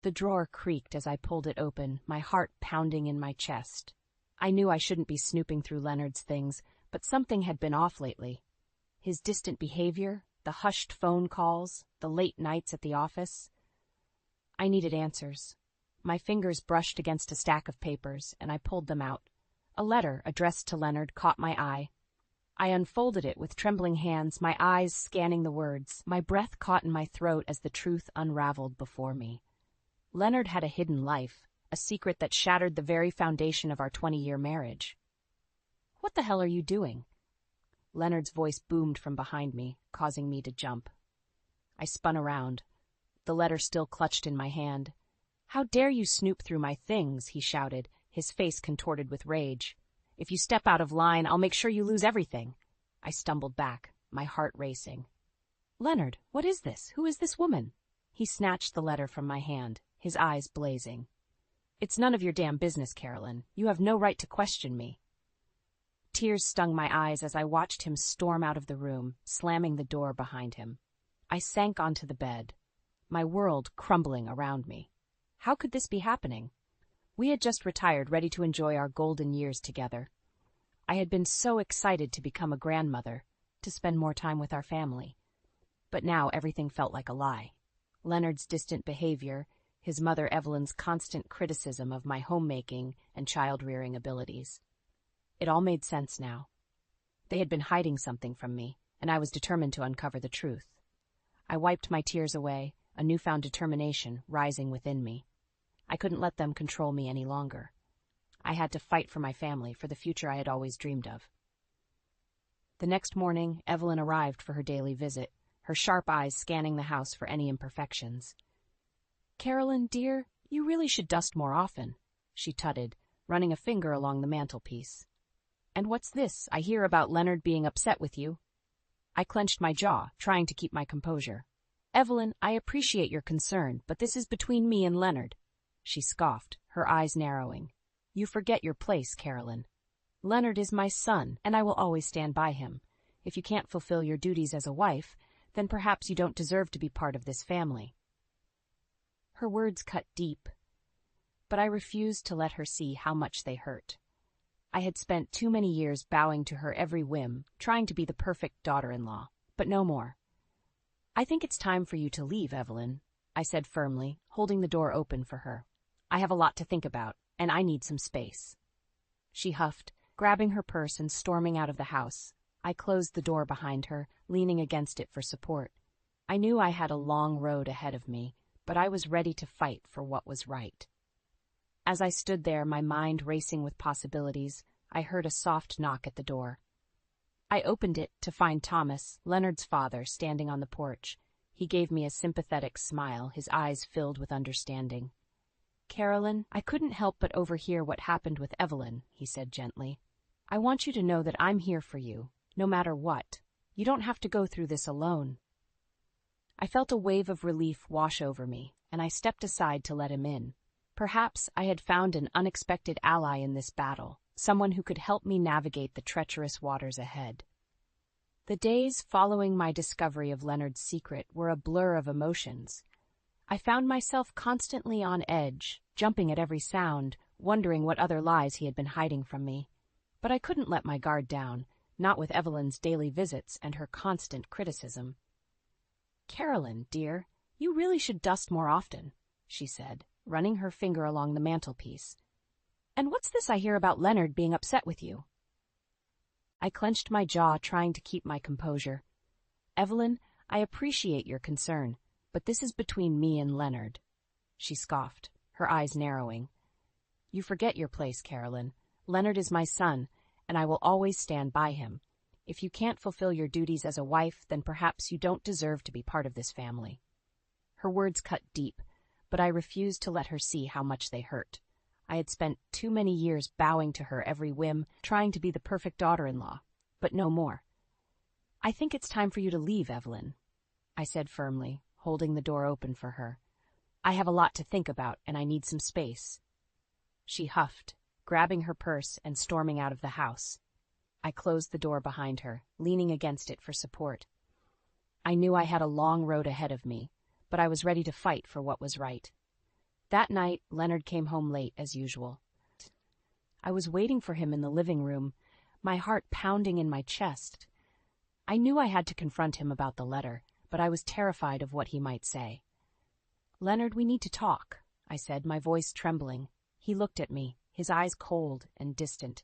The drawer creaked as I pulled it open, my heart pounding in my chest. I knew I shouldn't be snooping through Leonard's things, but something had been off lately. His distant behavior, the hushed phone calls, the late nights at the office. I needed answers. My fingers brushed against a stack of papers, and I pulled them out. A letter addressed to Leonard caught my eye. I unfolded it with trembling hands, my eyes scanning the words, my breath caught in my throat as the truth unraveled before me. Leonard had a hidden life, a secret that shattered the very foundation of our 20-year marriage. "What the hell are you doing?" Leonard's voice boomed from behind me, causing me to jump. I spun around, the letter still clutched in my hand. "How dare you snoop through my things?" he shouted, his face contorted with rage. "If you step out of line, I'll make sure you lose everything." I stumbled back, my heart racing. "Leonard, what is this? Who is this woman?" He snatched the letter from my hand, his eyes blazing. "It's none of your damn business, Carolyn. You have no right to question me." Tears stung my eyes as I watched him storm out of the room, slamming the door behind him. I sank onto the bed, my world crumbling around me. How could this be happening? We had just retired, ready to enjoy our golden years together. I had been so excited to become a grandmother, to spend more time with our family. But now everything felt like a lie. Leonard's distant behavior, his mother Evelyn's constant criticism of my homemaking and child-rearing abilities. It all made sense now. They had been hiding something from me, and I was determined to uncover the truth. I wiped my tears away, a newfound determination rising within me. I couldn't let them control me any longer. I had to fight for my family, for the future I had always dreamed of. The next morning, Evelyn arrived for her daily visit, her sharp eyes scanning the house for any imperfections. "Carolyn, dear, you really should dust more often," she tutted, running a finger along the mantelpiece. "And what's this? I hear about Leonard being upset with you." I clenched my jaw, trying to keep my composure. "Evelyn, I appreciate your concern, but this is between me and Leonard." She scoffed, her eyes narrowing. "You forget your place, Carolyn. Leonard is my son, and I will always stand by him. If you can't fulfill your duties as a wife, then perhaps you don't deserve to be part of this family." Her words cut deep, but I refused to let her see how much they hurt. I had spent too many years bowing to her every whim, trying to be the perfect daughter-in-law, but no more. "I think it's time for you to leave, Evelyn," I said firmly, holding the door open for her. "I have a lot to think about, and I need some space." She huffed, grabbing her purse and storming out of the house. I closed the door behind her, leaning against it for support. I knew I had a long road ahead of me, but I was ready to fight for what was right. As I stood there, my mind racing with possibilities, I heard a soft knock at the door. I opened it to find Thomas, Leonard's father, standing on the porch. He gave me a sympathetic smile, his eyes filled with understanding. "Carolyn, I couldn't help but overhear what happened with Evelyn," he said gently. "I want you to know that I'm here for you, no matter what. You don't have to go through this alone." I felt a wave of relief wash over me, and I stepped aside to let him in. Perhaps I had found an unexpected ally in this battle, someone who could help me navigate the treacherous waters ahead. The days following my discovery of Leonard's secret were a blur of emotions. I found myself constantly on edge, jumping at every sound, wondering what other lies he had been hiding from me. But I couldn't let my guard down, not with Evelyn's daily visits and her constant criticism. "Carolyn, dear, you really should dust more often," she said, running her finger along the mantelpiece. "And what's this I hear about Leonard being upset with you?" I clenched my jaw, trying to keep my composure. "Evelyn, I appreciate your concern, but this is between me and Leonard." She scoffed, her eyes narrowing. "You forget your place, Carolyn. Leonard is my son, and I will always stand by him. If you can't fulfill your duties as a wife, then perhaps you don't deserve to be part of this family." Her words cut deep, but I refused to let her see how much they hurt. I had spent too many years bowing to her every whim, trying to be the perfect daughter-in-law, but no more. "I think it's time for you to leave, Evelyn," I said firmly, holding the door open for her. "I have a lot to think about, and I need some space." She huffed, grabbing her purse and storming out of the house. I closed the door behind her, leaning against it for support. I knew I had a long road ahead of me, but I was ready to fight for what was right. That night, Leonard came home late, as usual. I was waiting for him in the living room, my heart pounding in my chest. I knew I had to confront him about the letter, but I was terrified of what he might say. "Leonard, we need to talk," I said, my voice trembling. He looked at me, his eyes cold and distant.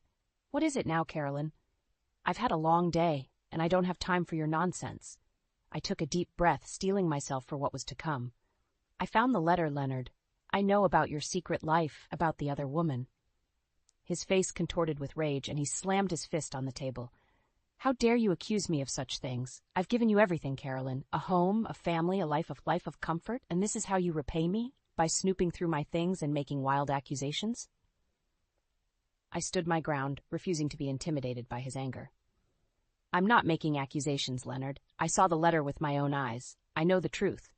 "What is it now, Carolyn?" "I've had a long day, and I don't have time for your nonsense." I took a deep breath, steeling myself for what was to come. "I found the letter, Leonard. I know about your secret life, about the other woman." His face contorted with rage, and he slammed his fist on the table. "How dare you accuse me of such things? I've given you everything, Carolyn. A home, a family, a life of comfort, and this is how you repay me? By snooping through my things and making wild accusations?" I stood my ground, refusing to be intimidated by his anger. "I'm not making accusations, Leonard. I saw the letter with my own eyes. I know the truth."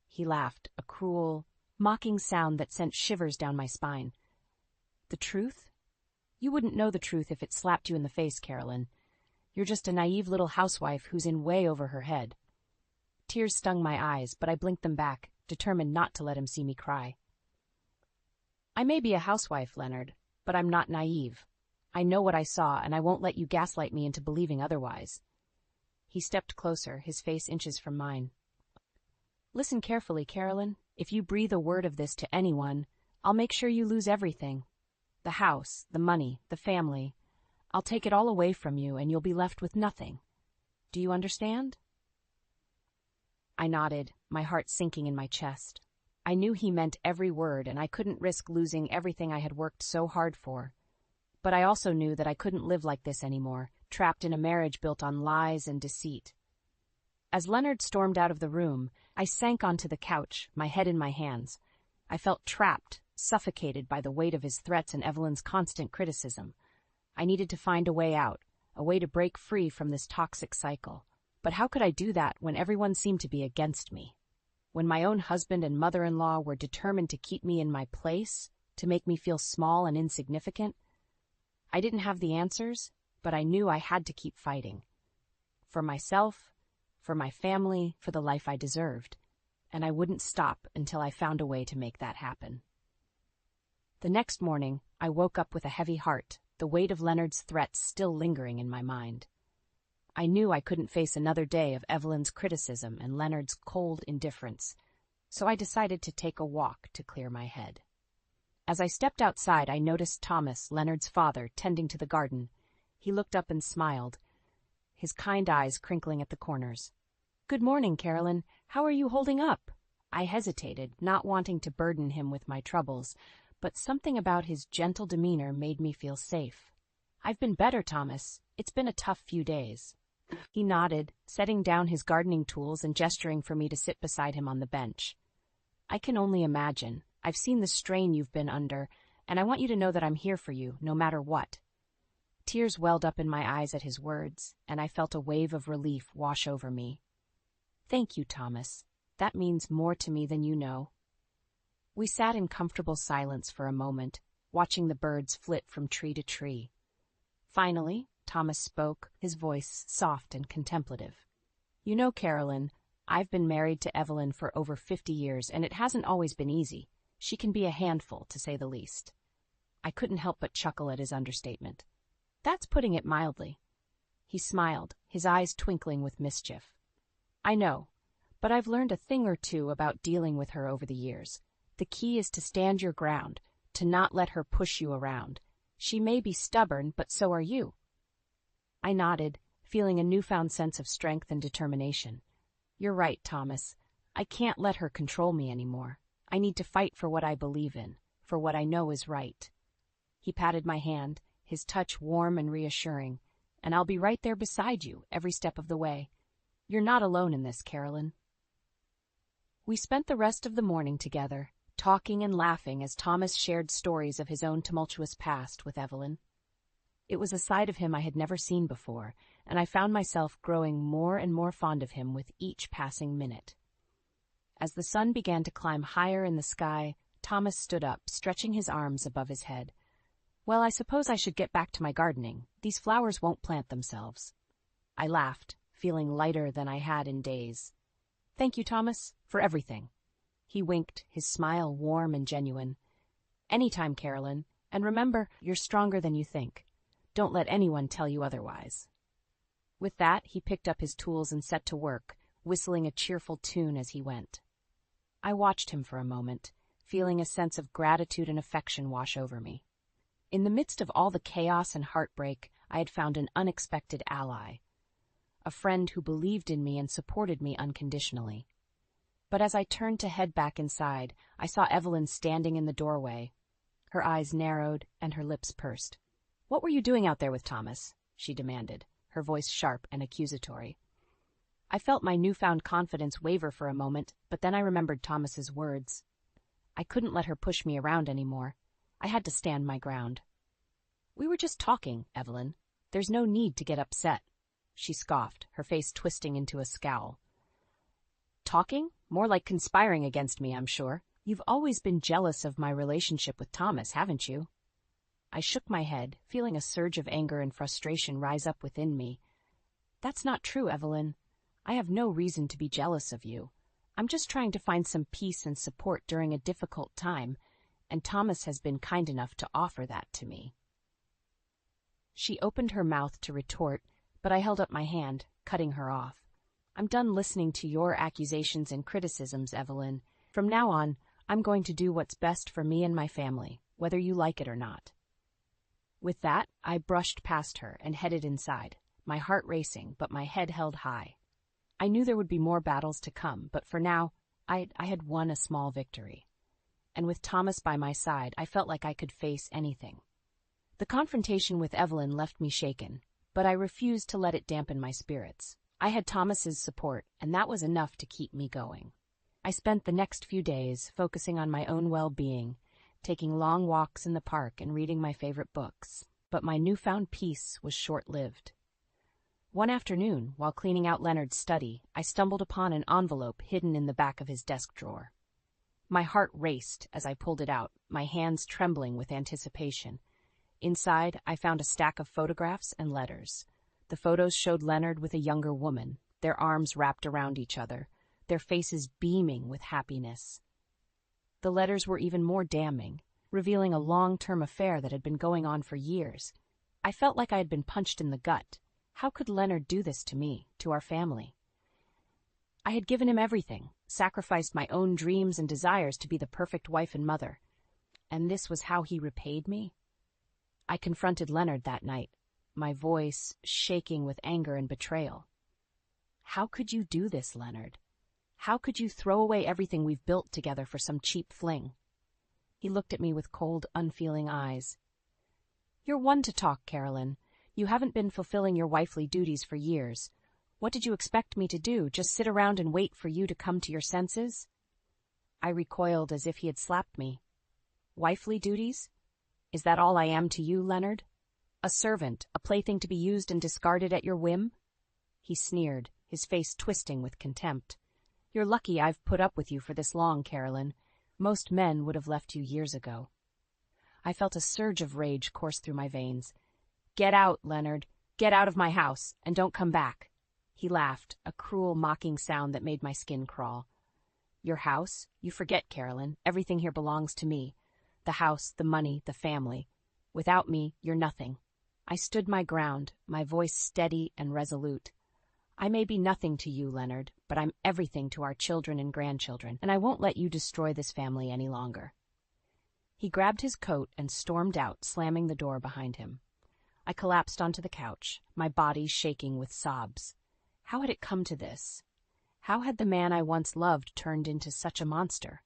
He laughed, a cruel, mocking sound that sent shivers down my spine. "The truth? You wouldn't know the truth if it slapped you in the face, Carolyn. You're just a naive little housewife who's in way over her head." Tears stung my eyes, but I blinked them back, determined not to let him see me cry. "I may be a housewife, Leonard, but I'm not naive. I know what I saw, and I won't let you gaslight me into believing otherwise." He stepped closer, his face inches from mine. "Listen carefully, Carolyn. If you breathe a word of this to anyone, I'll make sure you lose everything. The house, the money, the family. I'll take it all away from you, and you'll be left with nothing. Do you understand?" I nodded, my heart sinking in my chest. I knew he meant every word, and I couldn't risk losing everything I had worked so hard for. But I also knew that I couldn't live like this anymore, trapped in a marriage built on lies and deceit. As Leonard stormed out of the room, I sank onto the couch, my head in my hands. I felt trapped, suffocated by the weight of his threats and Evelyn's constant criticism. I needed to find a way out, a way to break free from this toxic cycle. But how could I do that when everyone seemed to be against me? When my own husband and mother-in-law were determined to keep me in my place, to make me feel small and insignificant? I didn't have the answers, but I knew I had to keep fighting. For myself, for my family, for the life I deserved. And I wouldn't stop until I found a way to make that happen. The next morning, I woke up with a heavy heart, the weight of Leonard's threats still lingering in my mind. I knew I couldn't face another day of Evelyn's criticism and Leonard's cold indifference, so I decided to take a walk to clear my head. As I stepped outside, I noticed Thomas, Leonard's father, tending to the garden. He looked up and smiled, his kind eyes crinkling at the corners. "Good morning, Carolyn. How are you holding up?" I hesitated, not wanting to burden him with my troubles, but something about his gentle demeanor made me feel safe. "I've been better, Thomas. It's been a tough few days." He nodded, setting down his gardening tools and gesturing for me to sit beside him on the bench. "I can only imagine. I've seen the strain you've been under, and I want you to know that I'm here for you, no matter what." Tears welled up in my eyes at his words, and I felt a wave of relief wash over me. "Thank you, Thomas. That means more to me than you know." We sat in comfortable silence for a moment, watching the birds flit from tree to tree. Finally, Thomas spoke, his voice soft and contemplative. "You know, Carolyn, I've been married to Evelyn for over 50 years, and it hasn't always been easy. She can be a handful, to say the least." I couldn't help but chuckle at his understatement. "That's putting it mildly." He smiled, his eyes twinkling with mischief. "I know, but I've learned a thing or two about dealing with her over the years. The key is to stand your ground, to not let her push you around. She may be stubborn, but so are you." I nodded, feeling a newfound sense of strength and determination. "You're right, Thomas. I can't let her control me anymore. I need to fight for what I believe in, for what I know is right." He patted my hand, his touch warm and reassuring. "And I'll be right there beside you every step of the way. You're not alone in this, Carolyn." We spent the rest of the morning together, talking and laughing as Thomas shared stories of his own tumultuous past with Evelyn. It was a side of him I had never seen before, and I found myself growing more and more fond of him with each passing minute. As the sun began to climb higher in the sky, Thomas stood up, stretching his arms above his head. "Well, I suppose I should get back to my gardening. These flowers won't plant themselves." I laughed, feeling lighter than I had in days. "Thank you, Thomas, for everything." He winked, his smile warm and genuine. "Anytime, Carolyn. And remember, you're stronger than you think. Don't let anyone tell you otherwise." With that, he picked up his tools and set to work, whistling a cheerful tune as he went. I watched him for a moment, feeling a sense of gratitude and affection wash over me. In the midst of all the chaos and heartbreak, I had found an unexpected ally, a friend who believed in me and supported me unconditionally. But as I turned to head back inside, I saw Evelyn standing in the doorway. Her eyes narrowed and her lips pursed. "What were you doing out there with Thomas?" she demanded, her voice sharp and accusatory. I felt my newfound confidence waver for a moment, but then I remembered Thomas's words. I couldn't let her push me around anymore. I had to stand my ground. "We were just talking, Evelyn. There's no need to get upset," she scoffed, her face twisting into a scowl. "Talking? More like conspiring against me, I'm sure. You've always been jealous of my relationship with Thomas, haven't you?" I shook my head, feeling a surge of anger and frustration rise up within me. "That's not true, Evelyn. I have no reason to be jealous of you. I'm just trying to find some peace and support during a difficult time, and Thomas has been kind enough to offer that to me." She opened her mouth to retort, but I held up my hand, cutting her off. "I'm done listening to your accusations and criticisms, Evelyn. From now on, I'm going to do what's best for me and my family, whether you like it or not." With that, I brushed past her and headed inside, my heart racing, but my head held high. I knew there would be more battles to come, but for now, I had won a small victory. And with Thomas by my side, I felt like I could face anything. The confrontation with Evelyn left me shaken, but I refused to let it dampen my spirits. I had Thomas's support, and that was enough to keep me going. I spent the next few days focusing on my own well-being, taking long walks in the park and reading my favorite books, but my newfound peace was short-lived. One afternoon, while cleaning out Leonard's study, I stumbled upon an envelope hidden in the back of his desk drawer. My heart raced as I pulled it out, my hands trembling with anticipation. Inside, I found a stack of photographs and letters. The photos showed Leonard with a younger woman, their arms wrapped around each other, their faces beaming with happiness. The letters were even more damning, revealing a long-term affair that had been going on for years. I felt like I had been punched in the gut. How could Leonard do this to me, to our family? I had given him everything, sacrificed my own dreams and desires to be the perfect wife and mother. And this was how he repaid me? I confronted Leonard that night, my voice shaking with anger and betrayal. "How could you do this, Leonard? How could you throw away everything we've built together for some cheap fling?" He looked at me with cold, unfeeling eyes. "You're one to talk, Carolyn. You haven't been fulfilling your wifely duties for years. What did you expect me to do, just sit around and wait for you to come to your senses?" I recoiled as if he had slapped me. "Wifely duties? Is that all I am to you, Leonard? A servant, a plaything to be used and discarded at your whim?" He sneered, his face twisting with contempt. "You're lucky I've put up with you for this long, Carolyn. Most men would have left you years ago." I felt a surge of rage course through my veins. "Get out, Leonard. Get out of my house, and don't come back." He laughed, a cruel, mocking sound that made my skin crawl. "Your house? You forget, Carolyn. Everything here belongs to me. The house, the money, the family. Without me, you're nothing." I stood my ground, my voice steady and resolute. "I may be nothing to you, Leonard, but I'm everything to our children and grandchildren, and I won't let you destroy this family any longer." He grabbed his coat and stormed out, slamming the door behind him. I collapsed onto the couch, my body shaking with sobs. How had it come to this? How had the man I once loved turned into such a monster?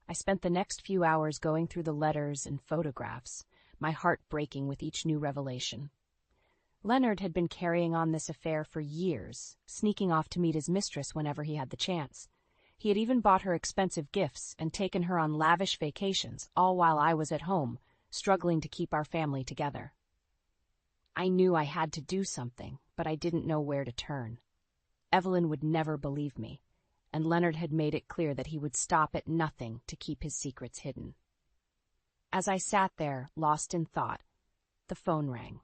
I spent the next few hours going through the letters and photographs, my heart breaking with each new revelation. Leonard had been carrying on this affair for years, sneaking off to meet his mistress whenever he had the chance. He had even bought her expensive gifts and taken her on lavish vacations, all while I was at home, struggling to keep our family together. I knew I had to do something, but I didn't know where to turn. Evelyn would never believe me, and Leonard had made it clear that he would stop at nothing to keep his secrets hidden. As I sat there, lost in thought, the phone rang.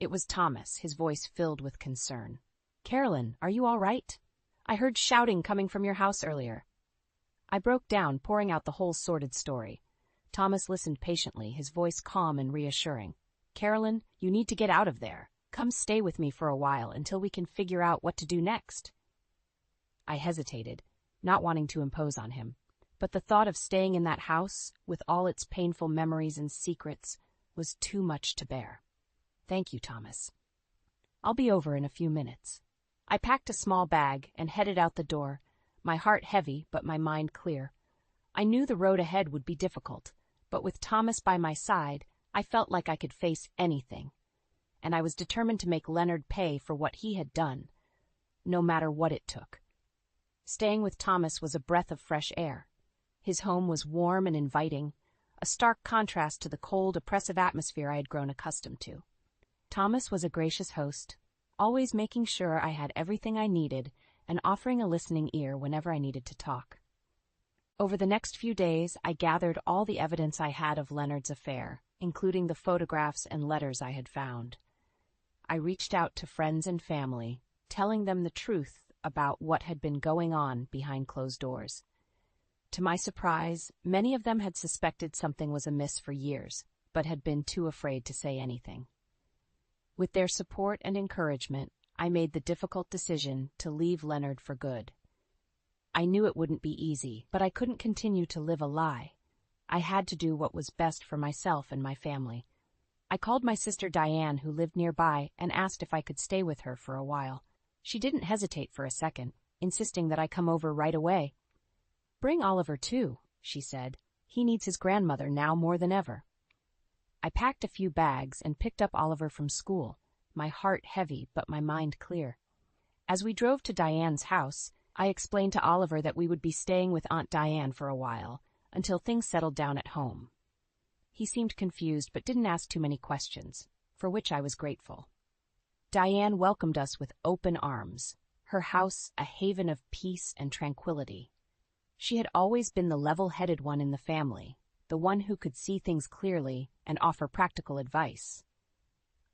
It was Thomas, his voice filled with concern. "Carolyn, are you all right? I heard shouting coming from your house earlier." I broke down, pouring out the whole sordid story. Thomas listened patiently, his voice calm and reassuring. "Carolyn, you need to get out of there. Come stay with me for a while until we can figure out what to do next." I hesitated, not wanting to impose on him, but the thought of staying in that house, with all its painful memories and secrets, was too much to bear. "Thank you, Thomas. I'll be over in a few minutes." I packed a small bag and headed out the door, my heart heavy but my mind clear. I knew the road ahead would be difficult, but with Thomas by my side, I felt like I could face anything, and I was determined to make Leonard pay for what he had done, no matter what it took. Staying with Thomas was a breath of fresh air. His home was warm and inviting, a stark contrast to the cold, oppressive atmosphere I had grown accustomed to. Thomas was a gracious host, always making sure I had everything I needed and offering a listening ear whenever I needed to talk. Over the next few days, I gathered all the evidence I had of Leonard's affair, including the photographs and letters I had found. I reached out to friends and family, telling them the truth about what had been going on behind closed doors. To my surprise, many of them had suspected something was amiss for years, but had been too afraid to say anything. With their support and encouragement, I made the difficult decision to leave Leonard for good. I knew it wouldn't be easy, but I couldn't continue to live a lie. I had to do what was best for myself and my family. I called my sister Diane, who lived nearby, and asked if I could stay with her for a while. She didn't hesitate for a second, insisting that I come over right away. "Bring Oliver too," she said. "He needs his grandmother now more than ever." I packed a few bags and picked up Oliver from school, my heart heavy but my mind clear. As we drove to Diane's house, I explained to Oliver that we would be staying with Aunt Diane for a while, until things settled down at home. He seemed confused but didn't ask too many questions, for which I was grateful. Diane welcomed us with open arms, her house a haven of peace and tranquility. She had always been the level-headed one in the family, the one who could see things clearly and offer practical advice.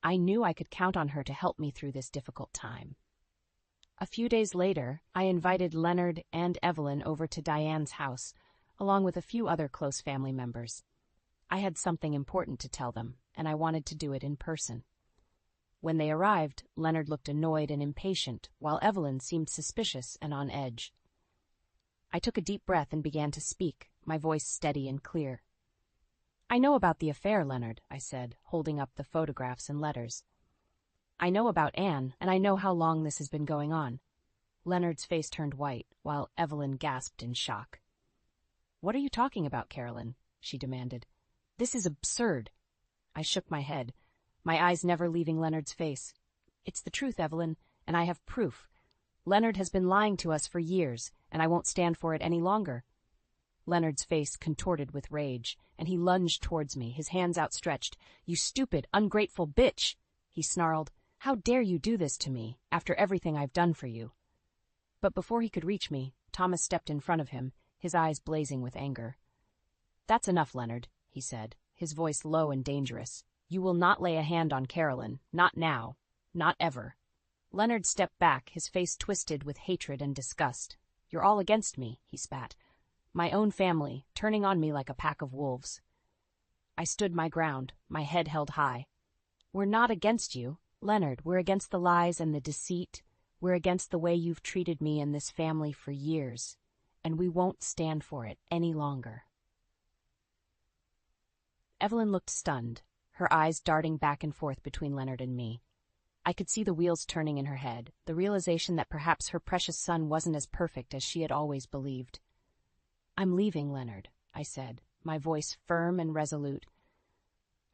I knew I could count on her to help me through this difficult time. A few days later, I invited Leonard and Evelyn over to Diane's house, along with a few other close family members. I had something important to tell them, and I wanted to do it in person. When they arrived, Leonard looked annoyed and impatient, while Evelyn seemed suspicious and on edge. I took a deep breath and began to speak, my voice steady and clear. "I know about the affair, Leonard," I said, holding up the photographs and letters. "I know about Anne, and I know how long this has been going on." Leonard's face turned white, while Evelyn gasped in shock. "What are you talking about, Carolyn?" she demanded. "This is absurd." I shook my head, my eyes never leaving Leonard's face. "It's the truth, Evelyn, and I have proof. Leonard has been lying to us for years, and I won't stand for it any longer." Leonard's face contorted with rage, and he lunged towards me, his hands outstretched. "You stupid, ungrateful bitch!" he snarled. "How dare you do this to me, after everything I've done for you?" But before he could reach me, Thomas stepped in front of him, his eyes blazing with anger. "That's enough, Leonard," he said, his voice low and dangerous. "You will not lay a hand on Carolyn, not now, not ever." Leonard stepped back, his face twisted with hatred and disgust. "You're all against me," he spat. "My own family, turning on me like a pack of wolves." I stood my ground, my head held high. "We're not against you, Leonard. We're against the lies and the deceit. We're against the way you've treated me and this family for years, and we won't stand for it any longer." Evelyn looked stunned, her eyes darting back and forth between Leonard and me. I could see the wheels turning in her head, the realization that perhaps her precious son wasn't as perfect as she had always believed. "I'm leaving, Leonard," I said, my voice firm and resolute.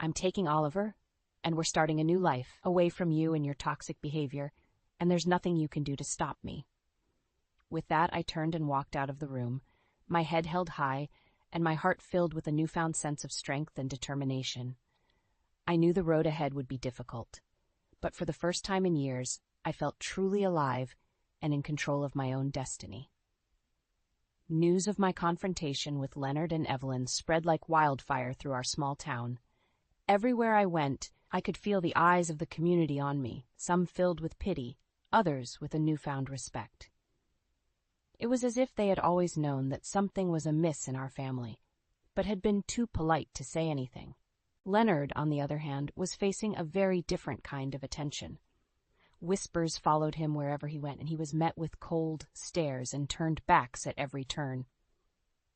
"I'm taking Oliver, and we're starting a new life, away from you and your toxic behavior, and there's nothing you can do to stop me." With that, I turned and walked out of the room, my head held high, and my heart filled with a newfound sense of strength and determination. I knew the road ahead would be difficult, but for the first time in years, I felt truly alive and in control of my own destiny. News of my confrontation with Leonard and Evelyn spread like wildfire through our small town. Everywhere I went, I could feel the eyes of the community on me, some filled with pity, others with a newfound respect. It was as if they had always known that something was amiss in our family, but had been too polite to say anything. Leonard, on the other hand, was facing a very different kind of attention. Whispers followed him wherever he went, and he was met with cold stares and turned backs at every turn.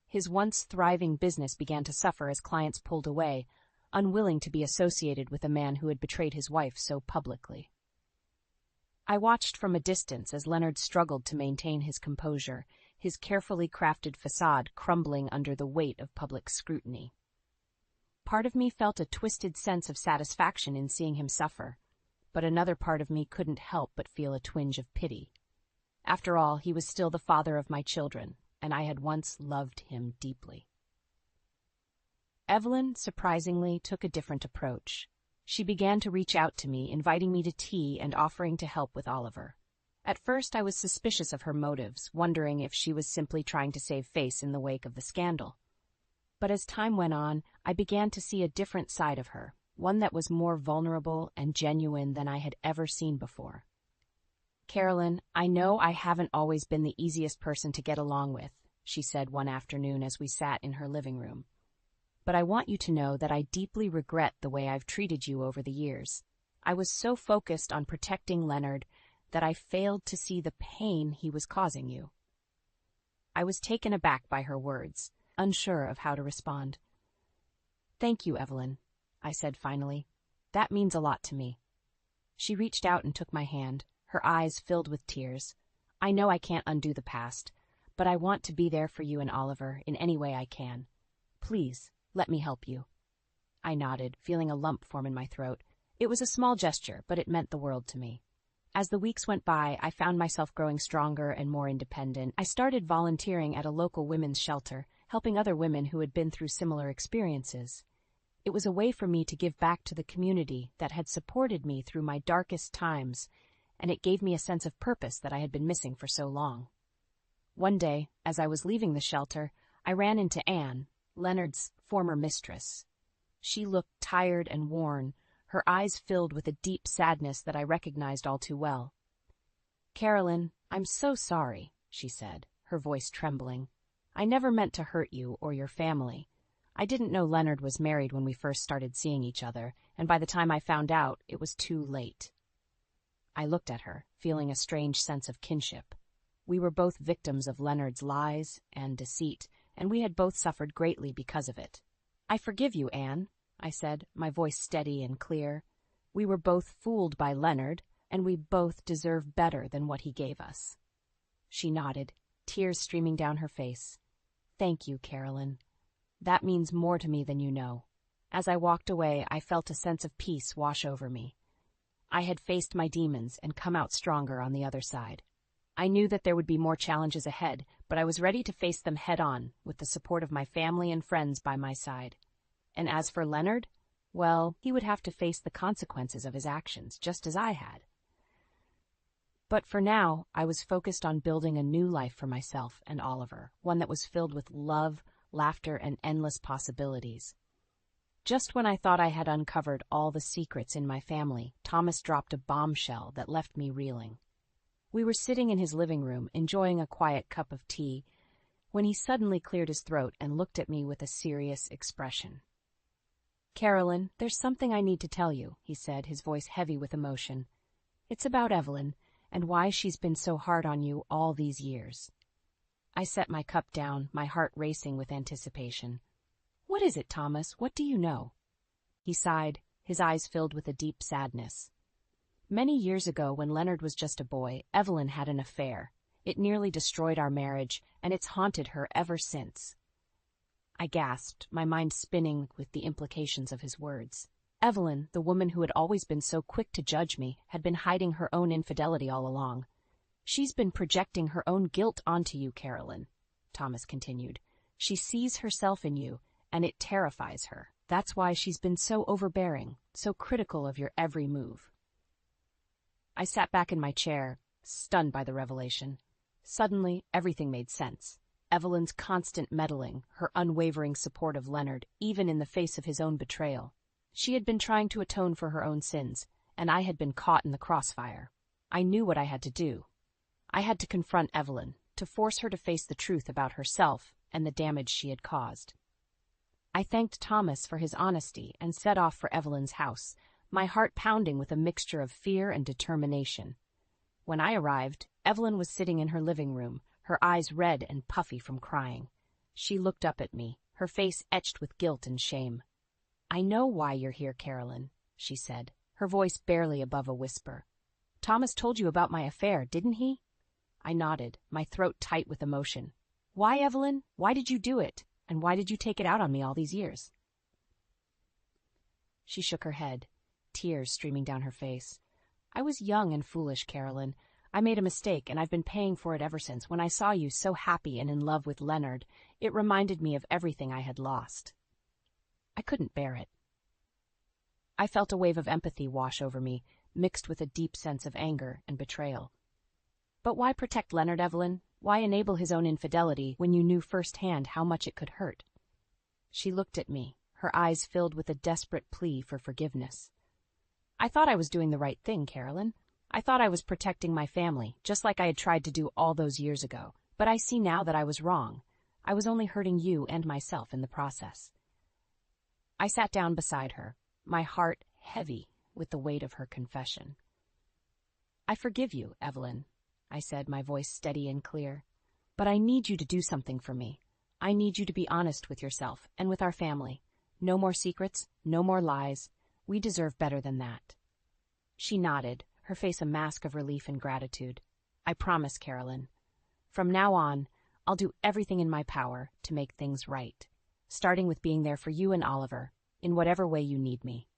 His once thriving business began to suffer as clients pulled away, unwilling to be associated with a man who had betrayed his wife so publicly. I watched from a distance as Leonard struggled to maintain his composure, his carefully crafted facade crumbling under the weight of public scrutiny. Part of me felt a twisted sense of satisfaction in seeing him suffer, but another part of me couldn't help but feel a twinge of pity. After all, he was still the father of my children, and I had once loved him deeply. Evelyn, surprisingly, took a different approach. She began to reach out to me, inviting me to tea and offering to help with Oliver. At first, I was suspicious of her motives, wondering if she was simply trying to save face in the wake of the scandal. But as time went on, I began to see a different side of her, one that was more vulnerable and genuine than I had ever seen before. "Carolyn, I know I haven't always been the easiest person to get along with," she said one afternoon as we sat in her living room. "But I want you to know that I deeply regret the way I've treated you over the years. I was so focused on protecting Leonard that I failed to see the pain he was causing you." I was taken aback by her words, unsure of how to respond. "Thank you, Evelyn," I said finally. "That means a lot to me." She reached out and took my hand, her eyes filled with tears. "I know I can't undo the past, but I want to be there for you and Oliver in any way I can. Please, let me help you." I nodded, feeling a lump form in my throat. It was a small gesture, but it meant the world to me. As the weeks went by, I found myself growing stronger and more independent. I started volunteering at a local women's shelter, helping other women who had been through similar experiences. It was a way for me to give back to the community that had supported me through my darkest times, and it gave me a sense of purpose that I had been missing for so long. One day, as I was leaving the shelter, I ran into Anne, Leonard's former mistress. She looked tired and worn, her eyes filled with a deep sadness that I recognized all too well. "Carolyn, I'm so sorry," she said, her voice trembling. "I never meant to hurt you or your family. I didn't know Leonard was married when we first started seeing each other, and by the time I found out, it was too late." I looked at her, feeling a strange sense of kinship. We were both victims of Leonard's lies and deceit, and we had both suffered greatly because of it. "I forgive you, Anne," I said, my voice steady and clear. "We were both fooled by Leonard, and we both deserve better than what he gave us." She nodded, tears streaming down her face. "Thank you, Carolyn. That means more to me than you know." As I walked away, I felt a sense of peace wash over me. I had faced my demons and come out stronger on the other side. I knew that there would be more challenges ahead, but I was ready to face them head-on, with the support of my family and friends by my side. And as for Leonard, well, he would have to face the consequences of his actions, just as I had. But for now, I was focused on building a new life for myself and Oliver, one that was filled with love, laughter, and endless possibilities. Just when I thought I had uncovered all the secrets in my family, Thomas dropped a bombshell that left me reeling. We were sitting in his living room, enjoying a quiet cup of tea, when he suddenly cleared his throat and looked at me with a serious expression. "Carolyn, there's something I need to tell you," he said, his voice heavy with emotion. "It's about Evelyn, and why she's been so hard on you all these years." I set my cup down, my heart racing with anticipation. "What is it, Thomas? What do you know?" He sighed, his eyes filled with a deep sadness. "Many years ago, when Leonard was just a boy, Evelyn had an affair. It nearly destroyed our marriage, and it's haunted her ever since." I gasped, my mind spinning with the implications of his words. Evelyn, the woman who had always been so quick to judge me, had been hiding her own infidelity all along. "She's been projecting her own guilt onto you, Carolyn," Thomas continued. "She sees herself in you, and it terrifies her. That's why she's been so overbearing, so critical of your every move." I sat back in my chair, stunned by the revelation. Suddenly, everything made sense. Evelyn's constant meddling, her unwavering support of Leonard, even in the face of his own betrayal. She had been trying to atone for her own sins, and I had been caught in the crossfire. I knew what I had to do. I had to confront Evelyn, to to force her to face the truth about herself and the damage she had caused. I thanked Thomas for his honesty and set off for Evelyn's house, my heart pounding with a mixture of fear and determination. When I arrived, Evelyn was sitting in her living room, her eyes red and puffy from crying. She looked up at me, her face etched with guilt and shame. "I know why you're here, Carolyn," she said, her voice barely above a whisper. "Thomas told you about my affair, didn't he?" I nodded, my throat tight with emotion. "Why, Evelyn? Why did you do it? And why did you take it out on me all these years?" She shook her head, tears streaming down her face. "I was young and foolish, Carolyn. I made a mistake, and I've been paying for it ever since. When I saw you so happy and in love with Leonard, it reminded me of everything I had lost. I couldn't bear it." I felt a wave of empathy wash over me, mixed with a deep sense of anger and betrayal. "But why protect Leonard, Evelyn? Why enable his own infidelity when you knew firsthand how much it could hurt?" She looked at me, her eyes filled with a desperate plea for forgiveness. "I thought I was doing the right thing, Carolyn. I thought I was protecting my family, just like I had tried to do all those years ago. But I see now that I was wrong. I was only hurting you and myself in the process." I sat down beside her, my heart heavy with the weight of her confession. "I forgive you, Evelyn," I said, my voice steady and clear. "But I need you to do something for me. I need you to be honest with yourself and with our family. No more secrets, no more lies. We deserve better than that." She nodded, her face a mask of relief and gratitude. "I promise, Carolyn. From now on, I'll do everything in my power to make things right, starting with being there for you and Oliver, in whatever way you need me."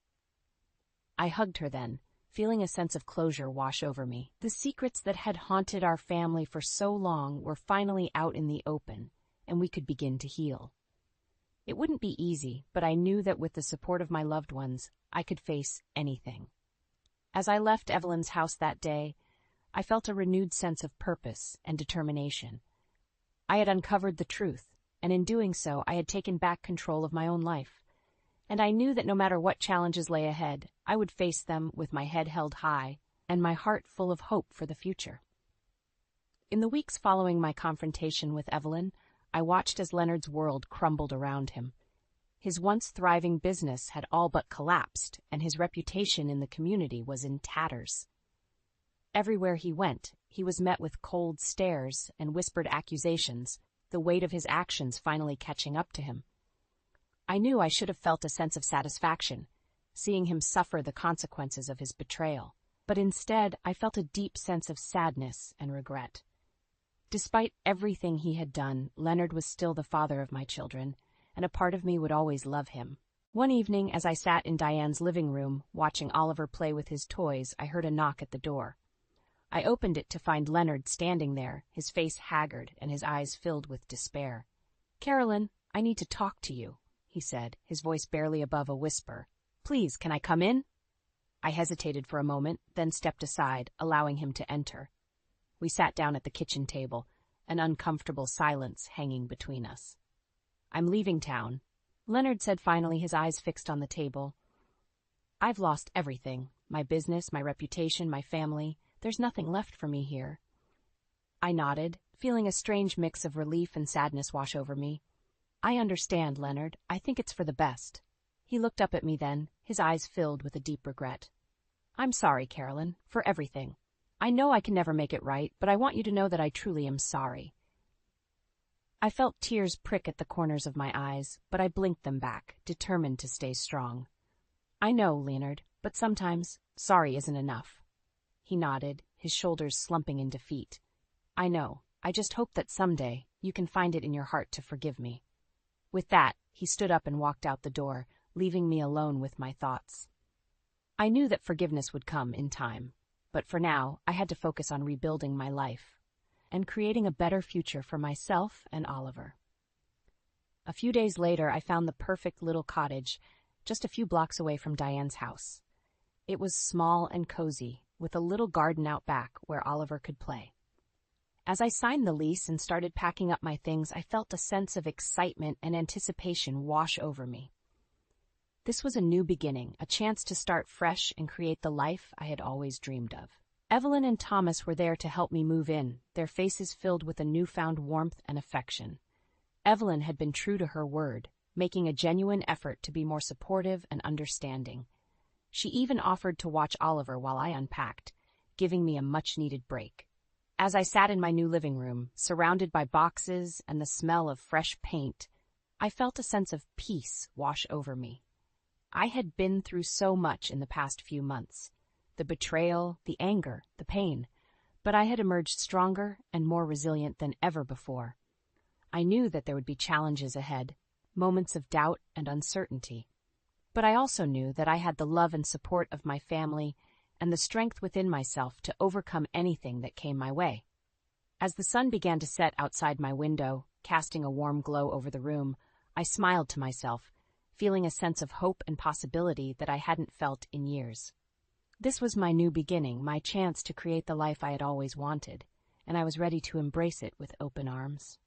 I hugged her then, feeling a sense of closure wash over me. The secrets that had haunted our family for so long were finally out in the open, and we could begin to heal. It wouldn't be easy, but I knew that with the support of my loved ones, I could face anything. As I left Evelyn's house that day, I felt a renewed sense of purpose and determination. I had uncovered the truth, and in doing so, I had taken back control of my own life. And I knew that no matter what challenges lay ahead, I would face them with my head held high and my heart full of hope for the future. In the weeks following my confrontation with Evelyn, I watched as Leonard's world crumbled around him. His once thriving business had all but collapsed, and his reputation in the community was in tatters. Everywhere he went, he was met with cold stares and whispered accusations, the weight of his actions finally catching up to him. I knew I should have felt a sense of satisfaction, seeing him suffer the consequences of his betrayal, but instead I felt a deep sense of sadness and regret. Despite everything he had done, Leonard was still the father of my children, and a part of me would always love him. One evening, as I sat in Diane's living room, watching Oliver play with his toys, I heard a knock at the door. I opened it to find Leonard standing there, his face haggard and his eyes filled with despair. "Carolyn, I need to talk to you," he said, his voice barely above a whisper. "Please, can I come in?" I hesitated for a moment, then stepped aside, allowing him to enter. We sat down at the kitchen table, an uncomfortable silence hanging between us. "I'm leaving town," Leonard said finally, his eyes fixed on the table. "I've lost everything, my business, my reputation, my family. There's nothing left for me here." I nodded, feeling a strange mix of relief and sadness wash over me. "I understand, Leonard. I think it's for the best." He looked up at me then, his eyes filled with a deep regret. "I'm sorry, Carolyn, for everything. I know I can never make it right, but I want you to know that I truly am sorry." I felt tears prick at the corners of my eyes, but I blinked them back, determined to stay strong. "I know, Leonard, but sometimes sorry isn't enough." He nodded, his shoulders slumping in defeat. "I know. I just hope that someday you can find it in your heart to forgive me." With that, he stood up and walked out the door, leaving me alone with my thoughts. I knew that forgiveness would come in time, but for now, I had to focus on rebuilding my life and creating a better future for myself and Oliver. A few days later, I found the perfect little cottage just a few blocks away from Diane's house. It was small and cozy, with a little garden out back where Oliver could play. As I signed the lease and started packing up my things, I felt a sense of excitement and anticipation wash over me. This was a new beginning, a chance to start fresh and create the life I had always dreamed of. Evelyn and Thomas were there to help me move in, their faces filled with a newfound warmth and affection. Evelyn had been true to her word, making a genuine effort to be more supportive and understanding. She even offered to watch Oliver while I unpacked, giving me a much-needed break. As I sat in my new living room, surrounded by boxes and the smell of fresh paint, I felt a sense of peace wash over me. I had been through so much in the past few months. The betrayal, the anger, the pain. But I had emerged stronger and more resilient than ever before. I knew that there would be challenges ahead, moments of doubt and uncertainty. But I also knew that I had the love and support of my family and the strength within myself to overcome anything that came my way. As the sun began to set outside my window, casting a warm glow over the room, I smiled to myself, feeling a sense of hope and possibility that I hadn't felt in years. This was my new beginning, my chance to create the life I had always wanted, and I was ready to embrace it with open arms.